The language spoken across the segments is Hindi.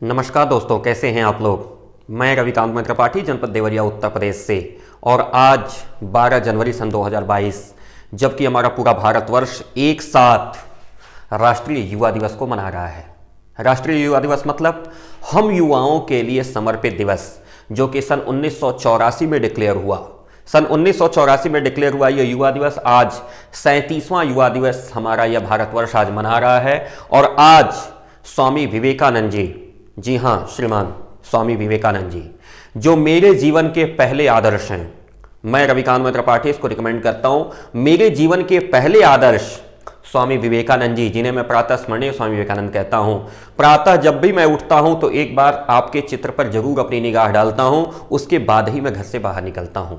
नमस्कार दोस्तों, कैसे हैं आप लोग। मैं रविकांत त्रिपाठी, जनपद देवरिया, उत्तर प्रदेश से। और आज 12 जनवरी सन 2022, जबकि हमारा पूरा भारतवर्ष एक साथ राष्ट्रीय युवा दिवस को मना रहा है। राष्ट्रीय युवा दिवस मतलब हम युवाओं के लिए समर्पित दिवस, जो कि सन 1984 में डिक्लेयर हुआ। सन 1984 में डिक्लेयर हुआ यह युवा दिवस आज 37वां युवा दिवस हमारा यह भारतवर्ष आज मना रहा है। और आज स्वामी विवेकानंद जी हाँ, श्रीमान स्वामी विवेकानंद जी, जो मेरे जीवन के पहले आदर्श हैं। मैं रविकांत त्रिपाठी इसको रिकमेंड करता हूं। मेरे जीवन के पहले आदर्श स्वामी विवेकानंद जी, जिन्हें मैं प्रातः स्मरणीय स्वामी विवेकानंद कहता हूं। प्रातः जब भी मैं उठता हूं तो एक बार आपके चित्र पर जरूर अपनी निगाह डालता हूं, उसके बाद ही मैं घर से बाहर निकलता हूं।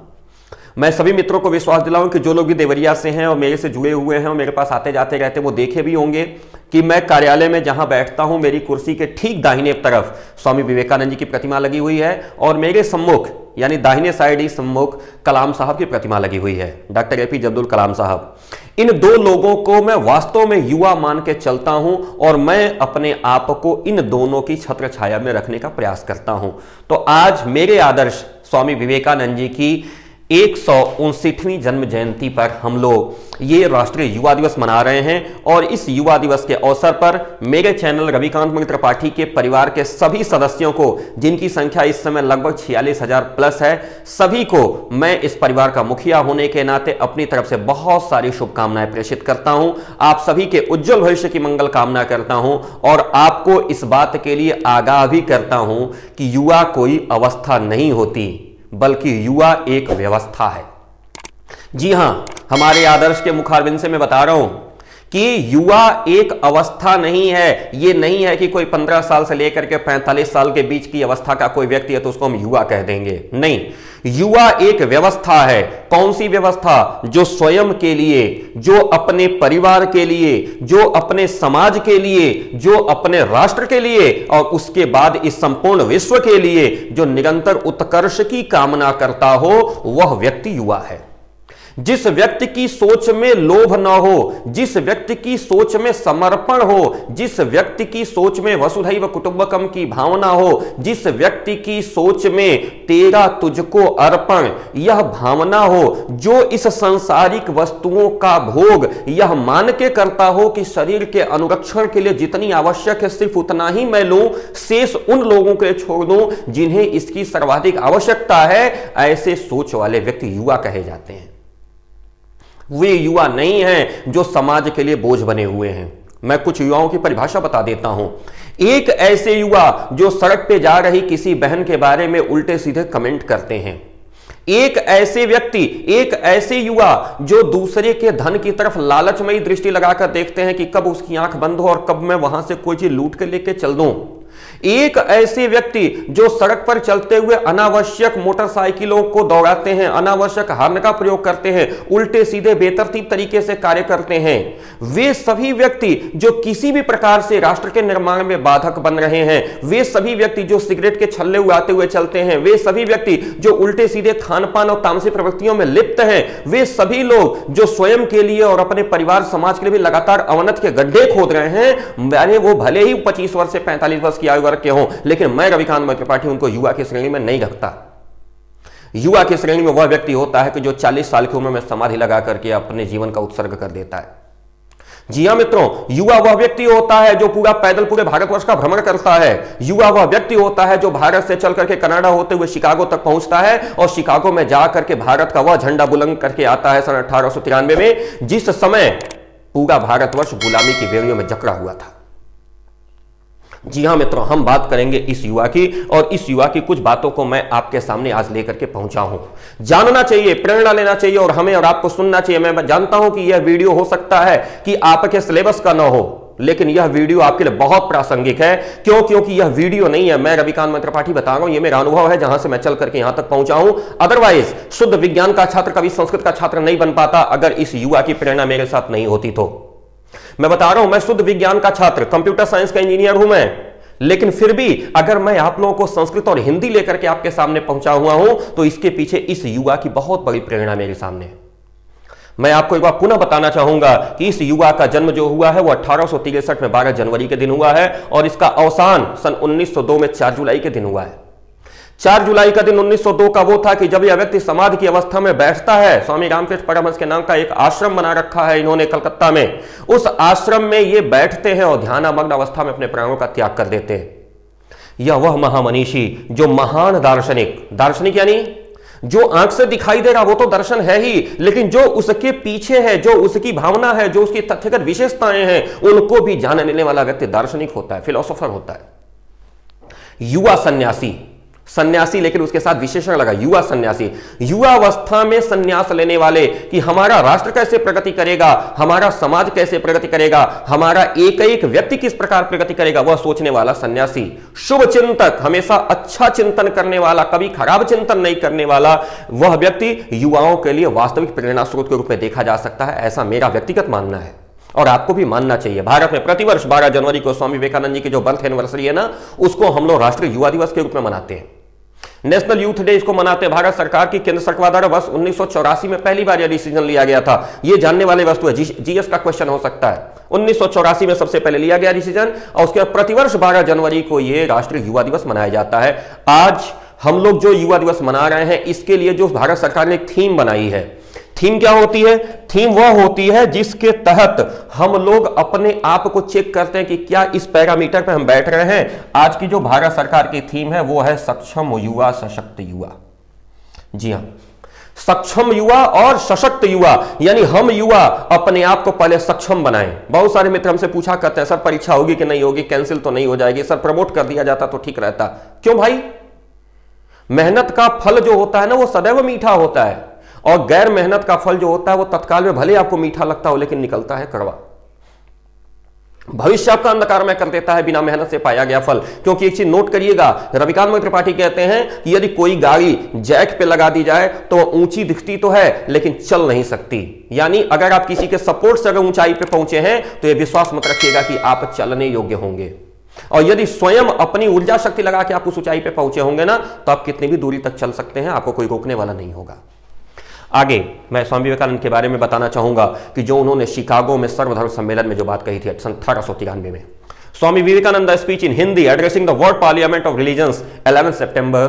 मैं सभी मित्रों को विश्वास दिलाऊं कि जो लोग भी देवरिया से हैं और मेरे से जुड़े हुए हैं और मेरे पास आते जाते रहते हैं, वो देखे भी होंगे कि मैं कार्यालय में जहां बैठता हूं, मेरी कुर्सी के ठीक दाहिने तरफ स्वामी विवेकानंद जी की प्रतिमा लगी हुई है और मेरे सम्मुख यानी दाहिने साइड ही सम्मुख कलाम साहब की प्रतिमा लगी हुई है, डॉक्टर APJ अब्दुल कलाम साहब। इन दो लोगों को मैं वास्तव में युवा मान के चलता हूं और मैं अपने आप को इन दोनों की छत्र छाया में रखने का प्रयास करता हूं। तो आज मेरे आदर्श स्वामी विवेकानंद जी की 159वीं जन्म जयंती पर हम लोग ये राष्ट्रीय युवा दिवस मना रहे हैं। और इस युवा दिवस के अवसर पर मेरे चैनल रविकांत त्रिपाठी के परिवार के सभी सदस्यों को, जिनकी संख्या इस समय लगभग 46,000 प्लस है, सभी को मैं इस परिवार का मुखिया होने के नाते अपनी तरफ से बहुत सारी शुभकामनाएं प्रेषित करता हूं। आप सभी के उज्जवल भविष्य की मंगल कामना करता हूं और आपको इस बात के लिए आगाह भी करता हूं कि युवा कोई अवस्था नहीं होती, बल्कि युवा एक व्यवस्था है। जी हां, हमारे आदर्श के मुखारबिंद से मैं बता रहा हूं कि युवा एक अवस्था नहीं है। यह नहीं है कि कोई 15 साल से लेकर के 45 साल के बीच की अवस्था का कोई व्यक्ति है तो उसको हम युवा कह देंगे। नहीं, युवा एक व्यवस्था है। कौन सी व्यवस्था? जो स्वयं के लिए, जो अपने परिवार के लिए, जो अपने समाज के लिए, जो अपने राष्ट्र के लिए और उसके बाद इस संपूर्ण विश्व के लिए जो निरंतर उत्कर्ष की कामना करता हो, वह व्यक्ति युवा है। जिस व्यक्ति की सोच में लोभ न हो, जिस व्यक्ति की सोच में समर्पण हो, जिस व्यक्ति की सोच में वसुधैव कुटुंबकम की भावना हो, जिस व्यक्ति की सोच में तेरा तुझको अर्पण यह भावना हो, जो इस सांसारिक वस्तुओं का भोग यह मान के करता हो कि शरीर के अनुरक्षण के लिए जितनी आवश्यक है सिर्फ उतना ही मैं लूं, शेष उन लोगों के लिए छोड़ दूं जिन्हें इसकी सर्वाधिक आवश्यकता है, ऐसे सोच वाले व्यक्ति युवा कहे जाते हैं। वे युवा नहीं हैं जो समाज के लिए बोझ बने हुए हैं। मैं कुछ युवाओं की परिभाषा बता देता हूं। एक ऐसे युवा जो सड़क पे जा रही किसी बहन के बारे में उल्टे सीधे कमेंट करते हैं। एक ऐसे व्यक्ति, एक ऐसे युवा जो दूसरे के धन की तरफ लालचमयी दृष्टि लगाकर देखते हैं कि कब उसकी आंख बंद हो और कब मैं वहां से कोई चीज लूट के लेके चल दूं। एक ऐसे व्यक्ति जो सड़क पर चलते हुए अनावश्यक मोटरसाइकिलों को दौड़ाते हैं, अनावश्यक हॉर्न का प्रयोग करते हैं, उल्टे सीधे बेतरतीब तरीके से कार्य करते हैं। वे सभी व्यक्ति जो किसी भी प्रकार से राष्ट्र के निर्माण में बाधक बन रहे हैं, वे सभी व्यक्ति जो सिगरेट के छल्ले उड़ाते हुए चलते हैं, वे सभी व्यक्ति जो उल्टे सीधे खानपान और तामसी प्रवृत्तियों में लिप्त हैं, वे सभी लोग जो स्वयं के लिए और अपने परिवार समाज के लिए भी लगातार अवनत के गड्ढे खोद रहे हैं, यानी वो भले ही 25 वर्ष से 45 वर्ष की आयु वर्ग के हों, लेकिन मैं रविकांत त्रिपाठी उनको युवा की श्रेणी में नहीं रखता। युवा की श्रेणी में वह व्यक्ति होता है कि जो 40 साल की उम्र में समाधि लगा करके अपने जीवन का उत्सर्ग कर देता है। जी हां मित्रों, युवा वह व्यक्ति होता है जो पूरा पैदल पूरे भारतवर्ष का भ्रमण करता है। युवा वह व्यक्ति होता है जो भारत से चल करके कनाडा होते हुए शिकागो तक पहुंचता है और शिकागो में जा करके भारत का वह झंडा बुलंद करके आता है सन 1893 में, जिस समय पूरा भारतवर्ष गुलामी की बेड़ियों में जकड़ा हुआ था। जी हां मित्रों, हम बात करेंगे इस युवा की और इस युवा की कुछ बातों को मैं आपके सामने आज लेकर के पहुंचा हूं। जानना चाहिए, प्रेरणा लेना चाहिए और हमें और आपको सुनना चाहिए। मैं जानता हूं कि यह वीडियो हो सकता है कि आपके सिलेबस का ना हो, लेकिन यह वीडियो आपके लिए बहुत प्रासंगिक है। क्यों? क्योंकि यह वीडियो नहीं है, मैं रविकांत त्रिपाठी बता रहा हूं, यह मेरा अनुभव है जहां से मैं चल करके यहां तक पहुंचा हूं। अदरवाइज शुद्ध विज्ञान का छात्र कभी संस्कृत का छात्र नहीं बन पाता अगर इस युवा की प्रेरणा मेरे साथ नहीं होती तो। मैं बता रहा हूं, मैं शुद्ध विज्ञान का छात्र, कंप्यूटर साइंस का इंजीनियर हूं मैं, लेकिन फिर भी अगर मैं आप लोगों को संस्कृत और हिंदी लेकर के आपके सामने पहुंचा हुआ हूं तो इसके पीछे इस युवा की बहुत बड़ी प्रेरणा मेरे सामने है। मैं आपको एक बार पुनः बताना चाहूंगा कि इस युवा का जन्म जो हुआ है वो 1863 में 12 जनवरी के दिन हुआ है और इसका अवसान सन 1902 में 4 जुलाई के दिन हुआ है। 4 जुलाई का दिन 1902 का वो था कि जब यह व्यक्ति समाधि की अवस्था में बैठता है, स्वामी रामकृष्ण परमहंस के नाम का एक आश्रम बना रखा है इन्होंने कलकत्ता में, उस आश्रम में ये बैठते हैं और ध्यानामग्न अवस्था में अपने प्राणों का त्याग कर देते हैं। यह वह महामनीषी जो महान दार्शनिक यानी जो आंख से दिखाई दे रहा वो तो दर्शन है ही, लेकिन जो उसके पीछे है, जो उसकी भावना है, जो उसकी तथ्यगत विशेषताएं हैं, उनको भी जान लेने वाला व्यक्ति दार्शनिक होता है, फिलोसोफर होता है। युवा सन्यासी लेकिन उसके साथ विशेषण लगा, युवा सन्यासी। युवा अवस्था में सन्यास लेने वाले कि हमारा राष्ट्र कैसे प्रगति करेगा, हमारा समाज कैसे प्रगति करेगा, हमारा एक एक व्यक्ति किस प्रकार प्रगति करेगा, वह सोचने वाला सन्यासी। शुभ चिंतक, हमेशा अच्छा चिंतन करने वाला, कभी खराब चिंतन नहीं करने वाला, वह व्यक्ति युवाओं के लिए वास्तविक प्रेरणा स्रोत के रूप में देखा जा सकता है। ऐसा मेरा व्यक्तिगत मानना है और आपको भी मानना चाहिए। भारत में प्रतिवर्ष 12 जनवरी को स्वामी विवेकानंद जी की जो बर्थ एनिवर्सरी है ना, उसको हम लोग राष्ट्रीय युवा दिवस के रूप में मनाते हैं, नेशनल यूथ डे इसको मनाते हैं। भारत सरकार की केंद्र सरकार द्वारा वर्ष 1984 में पहली बार यह डिसीजन लिया गया था। यह जानने वाली वस्तु है, जीएस का क्वेश्चन हो सकता है। 1984 में सबसे पहले लिया गया डिसीजन और उसके बाद प्रतिवर्ष 12 जनवरी को यह राष्ट्रीय युवा दिवस मनाया जाता है। आज हम लोग जो युवा दिवस मना रहे हैं, इसके लिए जो भारत सरकार ने एक थीम बनाई है, थीम क्या होती है? थीम वह होती है जिसके तहत हम लोग अपने आप को चेक करते हैं कि क्या इस पैरामीटर पर हम बैठ रहे हैं। आज की जो भारत सरकार की थीम है वो है सक्षम युवा सशक्त युवा। जी हां, सक्षम युवा और सशक्त युवा, यानी हम युवा अपने आप को पहले सक्षम बनाएं। बहुत सारे मित्र हमसे पूछा करते हैं, सर परीक्षा होगी कि नहीं होगी, कैंसिल तो नहीं हो जाएगी, सर प्रमोट कर दिया जाता तो ठीक रहता। क्यों भाई? मेहनत का फल जो होता है ना वो सदैव मीठा होता है और गैर मेहनत का फल जो होता है वो तत्काल में भले आपको मीठा लगता हो लेकिन निकलता है कड़वा। भविष्य आपका अंधकारमय कर देता है बिना मेहनत से पाया गया फल। क्योंकि एक चीज नोट करिएगा, रविकांत त्रिपाठी कहते हैं कि यदि कोई गाड़ी जैक पे लगा दी जाए तो ऊंची दिखती तो है लेकिन चल नहीं सकती। यानी अगर आप किसी के सपोर्ट से अगर ऊंचाई पे पहुंचे हैं तो यह विश्वास मत रखिएगा कि आप चलने योग्य होंगे। और यदि स्वयं अपनी ऊर्जा शक्ति लगा के आप उस ऊंचाई पे पहुंचे होंगे ना, तो आप कितनी भी दूरी तक चल सकते हैं, आपको कोई रोकने वाला नहीं होगा। आगे मैं स्वामी विवेकानंद के बारे में बताना चाहूंगा कि जो उन्होंने शिकागो में सर्वधर्म सम्मेलन में जो बात कही थी 1893 में। Swami Vivekananda speech in Hindi addressing the world parliament of religions 11 सितंबर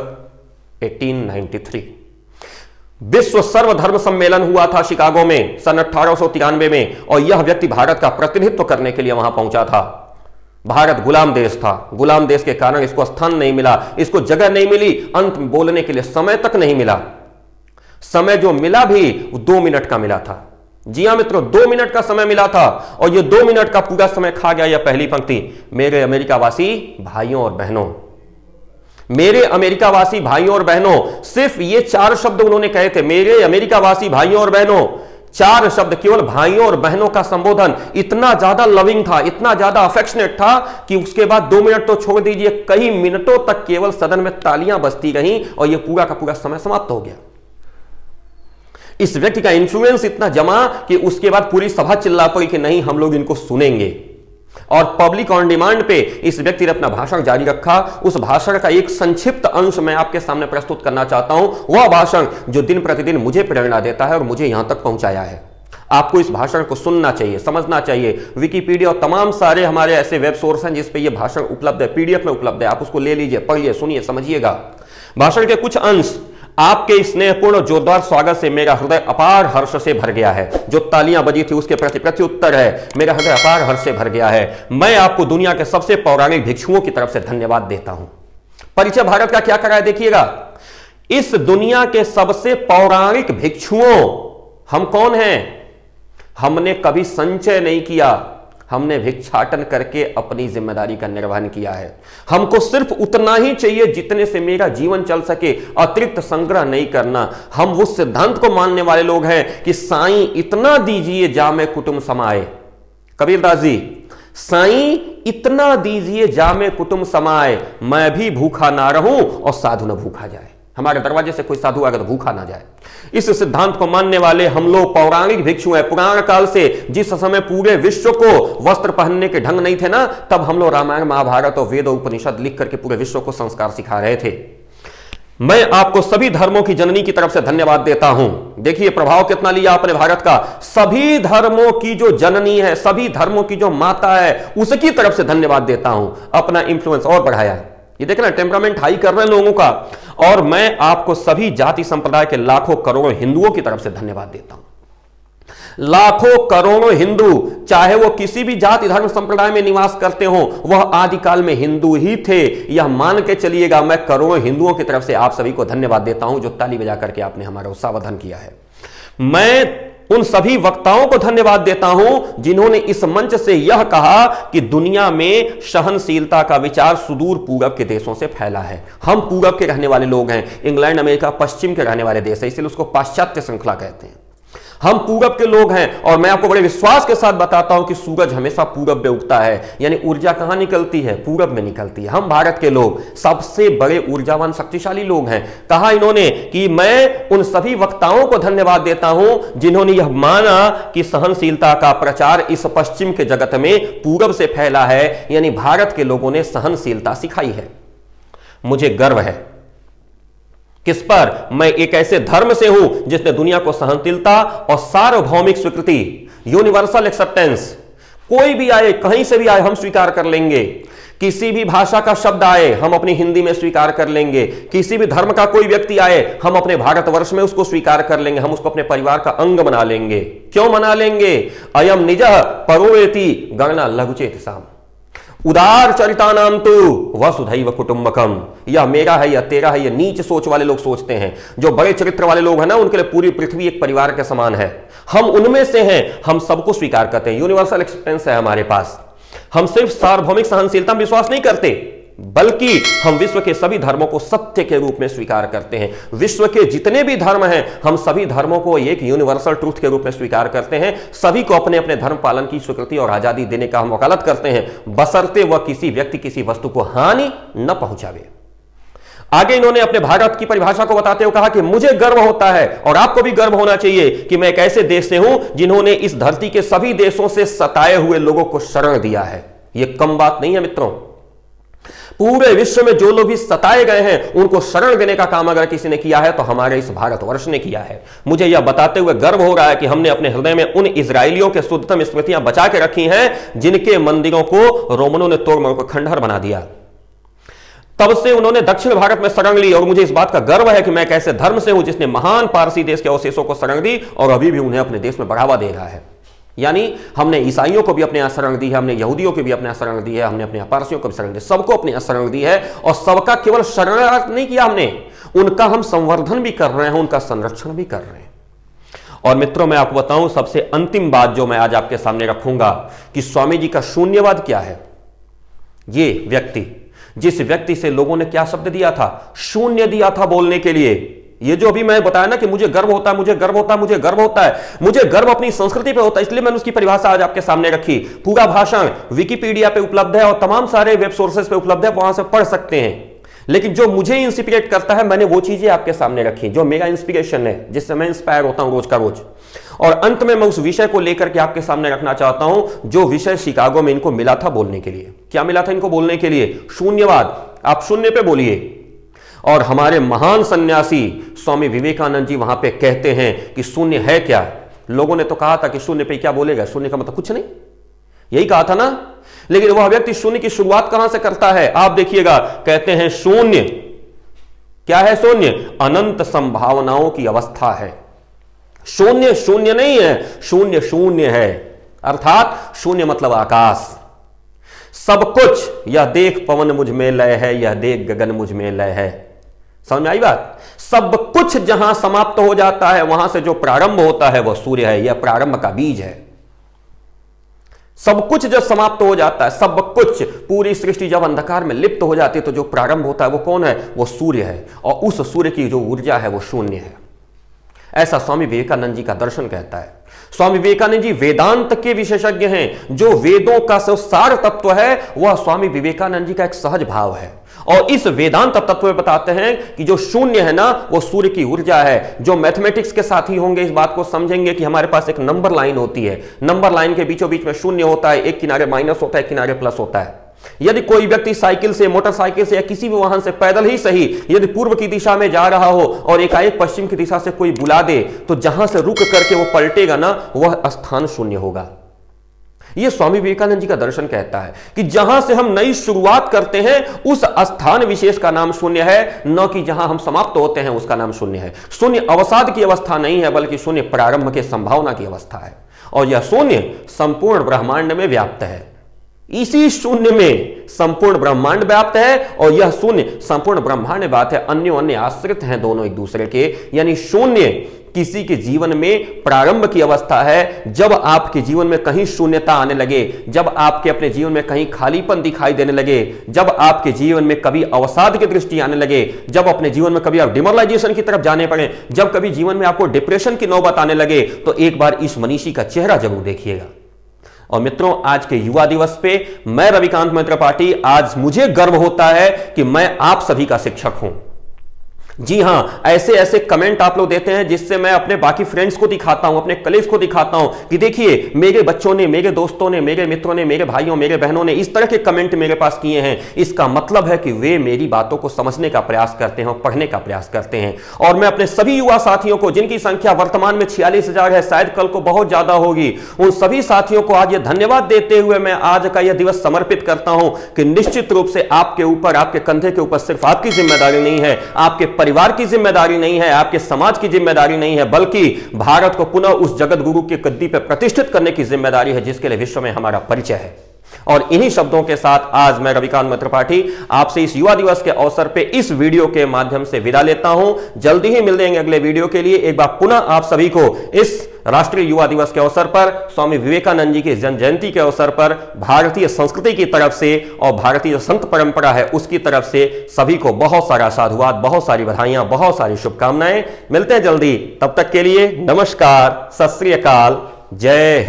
1893। विश्व सर्वधर्म सम्मेलन हुआ था शिकागो में सन 1893 में और यह व्यक्ति भारत का प्रतिनिधित्व करने के लिए वहां पहुंचा था। भारत गुलाम देश था, गुलाम देश के कारण इसको स्थान नहीं मिला, इसको जगह नहीं मिली, अंत में बोलने के लिए समय तक नहीं मिला। समय जो मिला भी वो 2 मिनट का मिला था। जी हां मित्रों, 2 मिनट का समय मिला था और ये 2 मिनट का पूरा समय खा गया यह पहली पंक्ति, मेरे अमेरिकावासी भाइयों और बहनों। मेरे अमेरिकावासी भाइयों और बहनों, सिर्फ ये 4 शब्द उन्होंने कहे थे, मेरे अमेरिकावासी भाइयों और बहनों। 4 शब्द, केवल भाइयों और बहनों का संबोधन इतना ज्यादा लविंग था, इतना ज्यादा अफेक्शनेट था कि उसके बाद 2 मिनट तो छोड़ दीजिए, कई मिनटों तक केवल सदन में तालियां बजती रहीं और यह पूरा का पूरा समय समाप्त हो गया। इस व्यक्ति का इन्फ्लुएंस इतना जमा कि उसके बाद पूरी सभा चिल्ला पड़ी कि नहीं हम लोग इनको सुनेंगे और पब्लिक ऑन डिमांड पे इस व्यक्ति ने अपना भाषण जारी रखा। उस भाषण का एक संक्षिप्त अंश मैं आपके सामने प्रस्तुत करना चाहता हूं, वह भाषण जो दिन प्रतिदिन मुझे प्रेरणा देता है और मुझे यहां तक पहुंचाया है। आपको इस भाषण को सुनना चाहिए, समझना चाहिए। विकिपीडिया और तमाम सारे हमारे ऐसे वेब सोर्स हैं जिस पे यह भाषण उपलब्ध है, पीडीएफ में उपलब्ध है, आप उसको ले लीजिए, पढ़िए, सुनिए, समझिएगा। भाषण के कुछ अंश आपके स्नेहपूर्ण जोरदार स्वागत से मेरा हृदय अपार हर्ष से भर गया है। जो तालियां बजी थी उसके प्रति प्रत्युत्तर है, मेरा हृदय अपार हर्ष से भर गया है। मैं आपको दुनिया के सबसे पौराणिक भिक्षुओं की तरफ से धन्यवाद देता हूं। परिचय भारत का क्या करा है देखिएगा। इस दुनिया के सबसे पौराणिक भिक्षुओं हम कौन हैं? हमने कभी संचय नहीं किया, हमने भिक्षाटन करके अपनी जिम्मेदारी का निर्वहन किया है। हमको सिर्फ उतना ही चाहिए जितने से मेरा जीवन चल सके, अतिरिक्त संग्रह नहीं करना। हम उस सिद्धांत को मानने वाले लोग हैं कि साईं इतना दीजिए जामे कुटुंब समाए। कबीरदास जी, साईं इतना दीजिए जामे कुटुंब समाए, मैं भी भूखा ना रहूं और साधु न भूखा जाए। हमारे दरवाजे से कोई साधु आकर तो भूखा ना जाए। इस सिद्धांत को मानने वाले हम लोग पौराणिक भिक्षु हैं। पुराण काल से जिस समय पूरे विश्व को वस्त्र पहनने के ढंग नहीं थे ना, तब हम लोग रामायण महाभारत और वेद और उपनिषद लिख करके पूरे विश्व को संस्कार सिखा रहे थे। मैं आपको सभी धर्मों की जननी की तरफ से धन्यवाद देता हूं। देखिए प्रभाव कितना लिया आपने भारत का। सभी धर्मों की जो जननी है, सभी धर्मों की जो माता है, उसकी तरफ से धन्यवाद देता हूं। अपना इंफ्लुएंस और बढ़ाया। ये देखना टेम्परामेंट हाई कर रहे हैं लोगों का। और मैं आपको सभी जाति संप्रदाय के लाखों करोड़ों हिंदुओं की तरफ से धन्यवाद देता हूं। लाखों करोड़ों हिंदू, चाहे वो किसी भी जाति धर्म संप्रदाय में निवास करते हो, वह आदिकाल में हिंदू ही थे, यह मान के चलिएगा। मैं करोड़ों हिंदुओं की तरफ से आप सभी को धन्यवाद देता हूं जो ताली बजा करके आपने हमारा उत्साहवर्धन किया है। मैं उन सभी वक्ताओं को धन्यवाद देता हूं जिन्होंने इस मंच से यह कहा कि दुनिया में सहनशीलता का विचार सुदूर पूरब के देशों से फैला है। हम पूरब के रहने वाले लोग हैं, इंग्लैंड अमेरिका पश्चिम के रहने वाले देश है, इसलिए उसको पाश्चात्य श्रृंखला कहते हैं। हम पूरब के लोग हैं और मैं आपको बड़े विश्वास के साथ बताता हूं कि सूरज हमेशा पूरब में उगता है, यानी ऊर्जा कहां निकलती है? पूरब में निकलती है। हम भारत के लोग सबसे बड़े ऊर्जावान शक्तिशाली लोग हैं। कहा इन्होंने कि मैं उन सभी वक्ताओं को धन्यवाद देता हूं जिन्होंने यह माना कि सहनशीलता का प्रचार इस पश्चिम के जगत में पूरब से फैला है, यानी भारत के लोगों ने सहनशीलता सिखाई है। मुझे गर्व है किस पर? मैं एक ऐसे धर्म से हूं जिसने दुनिया को सहनशीलता और सार्वभौमिक स्वीकृति, यूनिवर्सल एक्सेप्टेंस, कोई भी आए कहीं से भी आए हम स्वीकार कर लेंगे। किसी भी भाषा का शब्द आए हम अपनी हिंदी में स्वीकार कर लेंगे। किसी भी धर्म का कोई व्यक्ति आए हम अपने भारतवर्ष में उसको स्वीकार कर लेंगे। हम उसको अपने परिवार का अंग बना लेंगे। क्यों बना लेंगे? अयम निजः परोवेति गणना लघुचेतसाम उदार चरितानाम तु वसुधैव कुटुंबकम। यह मेरा है, यह तेरा है, यह नीच सोच वाले लोग सोचते हैं। जो बड़े चरित्र वाले लोग हैं ना, उनके लिए पूरी पृथ्वी एक परिवार के समान है। हम उनमें से हैं। हम सबको स्वीकार करते हैं। यूनिवर्सल एक्सेप्टेंस है हमारे पास। हम सिर्फ सार्वभौमिक सहनशीलता में विश्वास नहीं करते, बल्कि हम विश्व के सभी धर्मों को सत्य के रूप में स्वीकार करते हैं। विश्व के जितने भी धर्म हैं, हम सभी धर्मों को एक यूनिवर्सल ट्रूथ के रूप में स्वीकार करते हैं। सभी को अपने अपने धर्म पालन की स्वीकृति और आजादी देने का हम वकालत करते हैं, बशर्ते वह किसी व्यक्ति किसी वस्तु को हानि न पहुंचावे। आगे इन्होंने अपने भारत की परिभाषा को बताते हुए कहा कि मुझे गर्व होता है और आपको भी गर्व होना चाहिए कि मैं एक ऐसे देश से हूं जिन्होंने इस धरती के सभी देशों से सताए हुए लोगों को शरण दिया है। यह कम बात नहीं है मित्रों। पूरे विश्व में जो लोग भी सताए गए हैं उनको शरण देने का काम अगर किसी ने किया है तो हमारे इस भारतवर्ष ने किया है। मुझे यह बताते हुए गर्व हो रहा है कि हमने अपने हृदय में उन इजरायलियों के शुद्धतम स्मृतियां बचा के रखी हैं जिनके मंदिरों को रोमनों ने तोड़ मरोड़ कर खंडहर बना दिया। तब से उन्होंने दक्षिण भारत में शरण ली और मुझे इस बात का गर्व है कि मैं एक ऐसे धर्म से हूं जिसने महान पारसी देश के अवशेषों को शरण दी और अभी भी उन्हें अपने देश में बढ़ावा दे रहा है। यानी हमने ईसाइयों को भी अपने यहाँ शरण दी है, हमने यहूदियों को भी अपने यहाँ शरण दी है, हमने अपने पारसियों को भी शरण दी, सबको अपने यहाँ शरण दी है। और सबका केवल शरणार्थ नहीं किया हमने, उनका हम संवर्धन भी कर रहे हैं, उनका संरक्षण भी कर रहे हैं। और मित्रों मैं आपको बताऊं सबसे अंतिम बात जो मैं आज आपके सामने रखूंगा कि स्वामी जी का शून्यवाद क्या है। ये व्यक्ति, जिस व्यक्ति से लोगों ने क्या शब्द दिया था? शून्य दिया था बोलने के लिए। ये जो अभी मैं बताया ना कि मुझे गर्व होता है, मुझे गर्व होता है, मुझे गर्व होता है, मुझे गर्व अपनी संस्कृति पे होता है, इसलिए मैंने उसकी परिभाषा आज आपके सामने रखी। पूरा भाषण विकिपीडिया पे उपलब्ध है और तमाम सारे वेब सोर्सेज पे उपलब्ध है, वहां से पढ़ सकते हैं। लेकिन जो मुझे इंस्पिरेट करता है मैंने वो चीजें आपके सामने रखी जो मेरा इंस्पिरेशन है, जिससे मैं इंस्पायर होता हूं रोज का रोज। और अंत में मैं उस विषय को लेकर के आपके सामने रखना चाहता हूं जो विषय शिकागो में इनको मिला था बोलने के लिए। क्या मिला था इनको बोलने के लिए? शून्यवाद। आप शून्य पे बोलिए। और हमारे महान सन्यासी स्वामी विवेकानंद जी वहां पे कहते हैं कि शून्य है क्या। लोगों ने तो कहा था कि शून्य पे क्या बोलेगा, शून्य का मतलब कुछ नहीं, यही कहा था ना। लेकिन वह व्यक्ति शून्य की शुरुआत कहां से करता है? आप देखिएगा, कहते हैं शून्य क्या है? शून्य अनंत संभावनाओं की अवस्था है। शून्य शून्य नहीं है, शून्य शून्य है। अर्थात शून्य मतलब आकाश। सब कुछ, यह देख पवन मुझ में लय है, यह देख गगन मुझ में लय है। समझ में आई बात? सब कुछ जहां समाप्त हो जाता है वहां से जो प्रारंभ होता है वह सूर्य है। यह प्रारंभ का बीज है। सब कुछ जब समाप्त हो जाता है, सब कुछ, पूरी सृष्टि जब अंधकार में लिप्त हो जाती है तो जो प्रारंभ होता है वो कौन है? वो सूर्य है। और उस सूर्य की जो ऊर्जा है वो शून्य है। ऐसा स्वामी विवेकानंद जी का दर्शन कहता है। स्वामी विवेकानंद जी वेदांत के विशेषज्ञ हैं। जो वेदों का सार तत्व है वह स्वामी विवेकानंद जी का एक सहज भाव है। और इस वेदांत तत्व में बताते हैं कि जो शून्य है ना वो सूर्य की ऊर्जा है। जो मैथमेटिक्स के साथी होंगे इस बात को समझेंगे कि हमारे पास एक नंबर लाइन होती है, नंबर लाइन के बीचों बीच में शून्य होता है, एक किनारे माइनस होता है, एक किनारे प्लस होता है। यदि कोई व्यक्ति साइकिल से, मोटरसाइकिल से या किसी भी वाहन से, पैदल ही सही, यदि पूर्व की दिशा में जा रहा हो और एकाएक पश्चिम की दिशा से कोई बुला दे, तो जहां से रुक करके वो पलटेगा ना, वह स्थान शून्य होगा। यह स्वामी विवेकानंद जी का दर्शन कहता है कि जहां से हम नई शुरुआत करते हैं उस स्थान विशेष का नाम शून्य है, न कि जहां हम समाप्त होते हैं उसका नाम शून्य है। शून्य अवसाद की अवस्था नहीं है, बल्कि शून्य प्रारंभ के संभावना की अवस्था है। और यह शून्य संपूर्ण ब्रह्मांड में व्याप्त है। इसी शून्य में संपूर्ण ब्रह्मांड व्याप्त है और यह शून्य संपूर्ण ब्रह्मांड में बात है, अन्य आश्रित हैं दोनों एक दूसरे के। यानी शून्य किसी के जीवन में प्रारंभ की अवस्था है। जब आपके जीवन में कहीं शून्यता आने लगे, जब आपके अपने जीवन में कहीं खालीपन दिखाई देने लगे, जब आपके जीवन में कभी अवसाद की दृष्टि आने लगे, जब अपने जीवन में कभी आप डिमोरलाइजेशन की तरफ जाने पड़े, जब कभी जीवन में आपको डिप्रेशन की नौबत आने लगे, तो एक बार इस मनीषी का चेहरा जरूर देखिएगा। और मित्रों, आज के युवा दिवस पे मैं रविकांत मैत्रपाठी, आज मुझे गर्व होता है कि मैं आप सभी का शिक्षक हूं। जी हां, ऐसे ऐसे कमेंट आप लोग देते हैं जिससे मैं अपने बाकी फ्रेंड्स को दिखाता हूं, अपने कलीग्स को दिखाता हूं कि देखिए मेरे बच्चों ने, मेरे दोस्तों ने, मेरे मित्रों ने, मेरे भाइयों, मेरे बहनों ने इस तरह के कमेंट मेरे पास किए हैं। इसका मतलब है कि वे मेरी बातों को समझने का प्रयास करते हैं और पढ़ने का प्रयास करते हैं। और मैं अपने सभी युवा साथियों को, जिनकी संख्या वर्तमान में 46,000 है, शायद कल को बहुत ज्यादा होगी, उन सभी साथियों को आज यह धन्यवाद देते हुए मैं आज का यह दिवस समर्पित करता हूं कि निश्चित रूप से आपके ऊपर, आपके कंधे के ऊपर सिर्फ आपकी जिम्मेदारी नहीं है, आपके परिवार की जिम्मेदारी नहीं है, आपके समाज की जिम्मेदारी नहीं है, बल्कि भारत को पुनः उस जगत गुरु की गद्दी पर प्रतिष्ठित करने की जिम्मेदारी है जिसके लिए विश्व में हमारा परिचय है। और इन्हीं शब्दों के साथ आज मैं रविकांत मैत्रपाठी आपसे इस युवा दिवस के अवसर पे इस वीडियो के माध्यम से विदा लेता हूं। जल्दी ही मिलेंगे अगले वीडियो के लिए। एक बार पुनः आप सभी को इस राष्ट्रीय युवा दिवस के अवसर पर, स्वामी विवेकानंद जी की जन्म जयंती के अवसर पर, भारतीय संस्कृति की तरफ से और भारतीय संत परंपरा है उसकी तरफ से सभी को बहुत सारा साधुवाद, बहुत सारी बधाइयां, बहुत सारी शुभकामनाएं। मिलते हैं जल्दी, तब तक के लिए नमस्कार, सत श्री अकाल, जय हिंद।